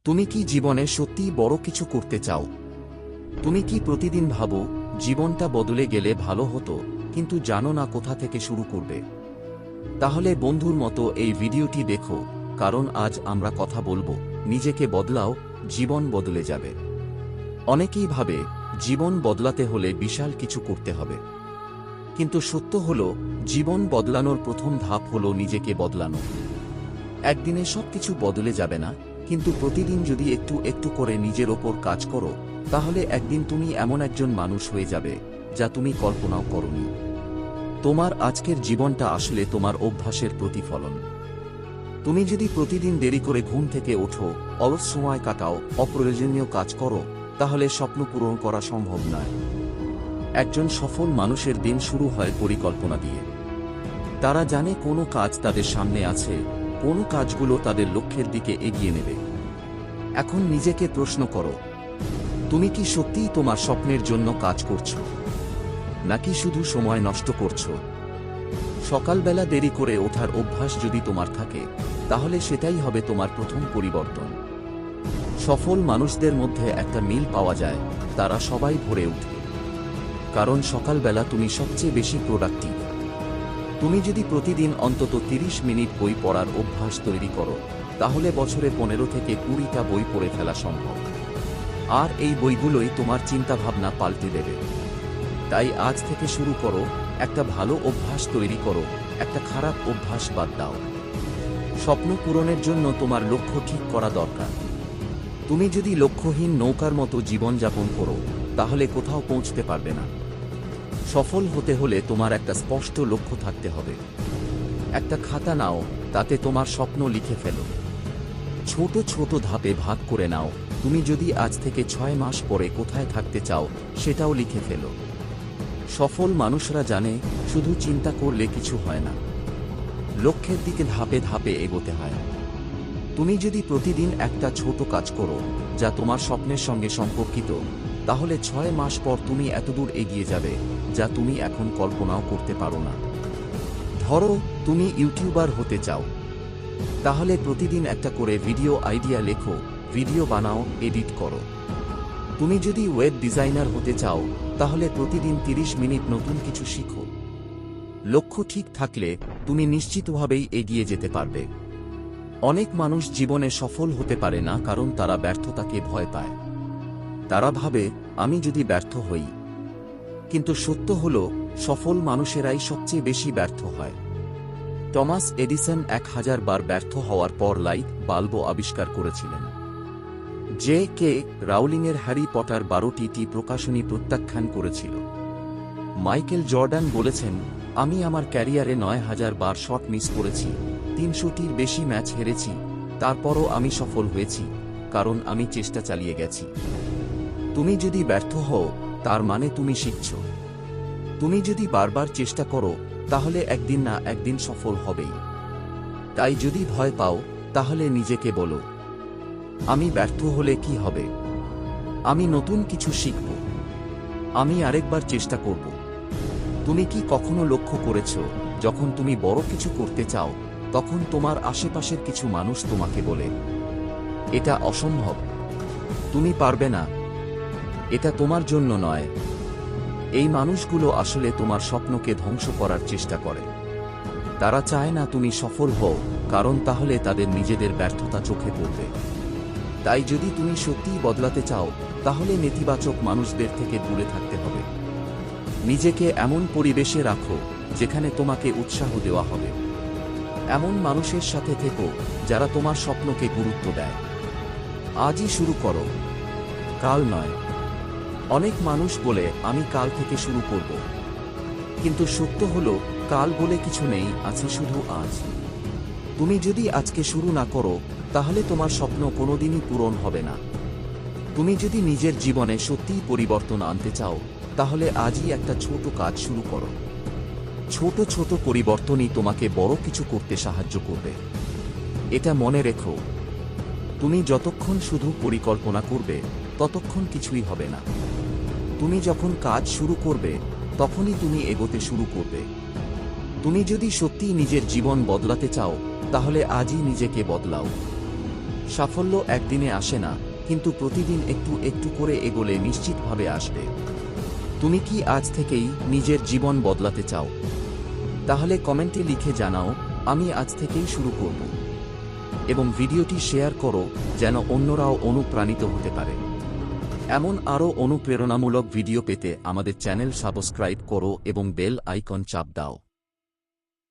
তুমি কি জীবনে সত্যিই বড় কিছু করতে চাও? তুমি কি প্রতিদিন ভাবো জীবনটা বদলে গেলে ভালো হতো, কিন্তু জানো না কোথা থেকে শুরু করবে? তাহলে বন্ধুর মতো এই ভিডিওটি দেখো, কারণ আজ আমরা কথা বলবো নিজেকে বদলাও, জীবন বদলে যাবে। অনেকেই ভাবে জীবন বদলাতে হলে বিশাল কিছু করতে হবে, কিন্তু সত্য হলো জীবন বদলানোর প্রথম ধাপ হলো নিজেকে বদলানো। একদিনে সবকিছু বদলে যাবে না, কিন্তু প্রতিদিন যদি একটু একটু করে নিজের ওপর কাজ করো, তাহলে একদিন তুমি এমন একজন মানুষ হয়ে যাবে যা তুমি কল্পনাও করোনি। তোমার আজকের জীবনটা আসলে তোমার অভ্যাসের প্রতিফলন। তুমি যদি প্রতিদিন দেরি করে ঘুম থেকে ওঠো, অলস সময় কাটাও, অপ্রয়োজনীয় কাজ করো, তাহলে স্বপ্ন পূরণ করা সম্ভব নয়। একজন সফল মানুষের দিন শুরু হয় পরিকল্পনা দিয়ে। তারা জানে কোন কাজ তাদের সামনে আছে, কোন কাজগুলো তাদের লক্ষ্যের দিকে এগিয়ে নেবে। এখন নিজেকে প্রশ্ন করো, তুমি কি সত্যিই তোমার স্বপ্নের জন্য কাজ করছো, নাকি শুধু সময় নষ্ট করছো? সকালবেলা দেরি করে ওঠার অভ্যাস যদি তোমার থাকে, তাহলে সেটাই হবে তোমার প্রথম পরিবর্তন। সফল মানুষদের মধ্যে একটা মিল পাওয়া যায়, তারা সবাই ভোরে ওঠে। কারণ সকালবেলা তুমি সবচেয়ে বেশি প্রোডাক্টিভ। তুমি যদি প্রতিদিন অন্তত 30 মিনিট বই পড়ার অভ্যাস তৈরি করো, তাহলে বছরে 15 থেকে 20টা বই পড়ে ফেলা সম্ভব। আর এই বইগুলোই তোমার চিন্তাভাবনা পাল্টে দেবে। তাই আজ থেকে শুরু করো, একটা ভালো অভ্যাস তৈরি করো, একটা খারাপ অভ্যাস বাদ দাও। স্বপ্ন পূরণের জন্য তোমার লক্ষ্য ঠিক করা দরকার। তুমি যদি লক্ষ্যহীন নৌকার মতো জীবনযাপন করো, তাহলে কোথাও পৌঁছতে পারবে না। সফল হতে হলে তোমার একটা স্পষ্ট লক্ষ্য থাকতে হবে। একটা খাতা নাও, তাতে তোমার স্বপ্ন লিখে ফেলো। ছোট ছোট ধাপে ভাগ করে নাও। তুমি যদি আজ থেকে 6 মাস পরে কোথায় থাকতে চাও, সেটাও লিখে ফেলো। সফল মানুষরা জানে শুধু চিন্তা করলে কিছু হয় না, লক্ষ্যের দিকে ধাপে ধাপে এগোতে হয়। তুমি যদি প্রতিদিন একটা ছোট কাজ করো যা তোমার স্বপ্নের সঙ্গে সম্পর্কিত, তাহলে 6 মাস পর তুমি এতদূর এগিয়ে যাবে যা তুমি এখন কল্পনাও করতে পারো না। ধরো তুমি ইউটিউবার হতে চাও, তাহলে প্রতিদিন একটা করে ভিডিও আইডিয়া লেখো, ভিডিও বানাও, এডিট করো। তুমি যদি ওয়েব ডিজাইনার হতে চাও, তাহলে প্রতিদিন 30 মিনিট নতুন কিছু শিখো। লক্ষ্য ঠিক থাকলে তুমি নিশ্চিতভাবেই এগিয়ে যেতে পারবে। অনেক মানুষ জীবনে সফল হতে পারে না কারণ তারা ব্যর্থতাকে ভয় পায়। তারা ভাবে, আমি যদি ব্যর্থ হই। কিন্তু সত্য হলো, সফল মানুষেরাই সবচেয়ে বেশি ব্যর্থ হয়। টমাস এডিসন 1000 বার ব্যর্থ হওয়ার পর লাইট বাল্ব আবিষ্কার করেছিলেন। J.K. রাউলিংয়ের হ্যারি পটার 12টি প্রকাশনী প্রত্যাখ্যান করেছিল। মাইকেল জর্ডান বলেছেন, আমি আমার ক্যারিয়ারে 9000 বার শট মিস করেছি, 300টির বেশি ম্যাচ হেরেছি, তারপরও আমি সফল হয়েছি, কারণ আমি চেষ্টা চালিয়ে গেছি। তুমি যদি ব্যর্থ হও, তার মানে তুমি শিখছো। তুমি যদি বারবার চেষ্টা করো, তাহলে একদিন না একদিন সফল হবেই। তাই যদি ভয় পাও, তাহলে নিজেকে বলো, আমি ব্যর্থ হলে কি হবে? আমি নতুন কিছু শিখব। আমি আরেকবার চেষ্টা করব। তুমি কি কখনো লক্ষ্য করেছো, যখন তুমি বড় কিছু করতে চাও, তখন তোমার আশেপাশের কিছু মানুষ তোমাকে বলে, এটা অসম্ভব, তুমি পারবে না, এটা তোমার জন্য নয়। এই মানুষগুলো আসলে তোমার স্বপ্নকে ধ্বংস করার চেষ্টা করে। তারা চায় না তুমি সফল হও, কারণ তাহলে তাদের নিজেদের ব্যর্থতা চোখে পড়বে। তাই যদি তুমি সত্যিই বদলাতে চাও, তাহলে নেতিবাচক মানুষদের থেকে দূরে থাকতে হবে। নিজেকে এমন পরিবেশে রাখো যেখানে তোমাকে উৎসাহ দেওয়া হবে। এমন মানুষের সাথে থেকো যারা তোমার স্বপ্নকে গুরুত্ব দেয়। আজই শুরু করো, কাল নয়। অনেক মানুষ বলে, আমি কাল থেকে শুরু করব। কিন্তু সত্য হলো, কাল বলে কিছু নেই, আছে শুধু আজ। তুমি যদি আজকে শুরু না করো, তাহলে তোমার স্বপ্ন কোনোদিনই পূরণ হবে না। তুমি যদি নিজের জীবনে সত্যিই পরিবর্তন আনতে চাও, তাহলে আজই একটা ছোট কাজ শুরু করো। ছোট ছোট পরিবর্তনই তোমাকে বড় কিছু করতে সাহায্য করবে। এটা মনে রেখো, তুমি যতক্ষণ শুধু পরিকল্পনা করবে, ততক্ষণ কিছুই হবে না। তুমি যখন কাজ শুরু করবে, তখনই তুমি এগোতে শুরু করবে। তুমি যদি সত্যিই নিজের জীবন বদলাতে চাও, তাহলে আজই নিজেকে বদলাও। সাফল্য একদিনে আসে না, কিন্তু প্রতিদিন একটু একটু করে এগোলে নিশ্চিতভাবে আসবে। তুমি কি আজ থেকেই নিজের জীবন বদলাতে চাও? তাহলে কমেন্টে লিখে জানাও, আমি আজ থেকেই শুরু করব। এবং ভিডিওটি শেয়ার করো, যেন অন্যরাও অনুপ্রাণিত হতে পারে। এমন আরও অনুপ্রেরণামূলক ভিডিও পেতে আমাদের চ্যানেল সাবস্ক্রাইব করো এবং বেল আইকন চাপ দাও।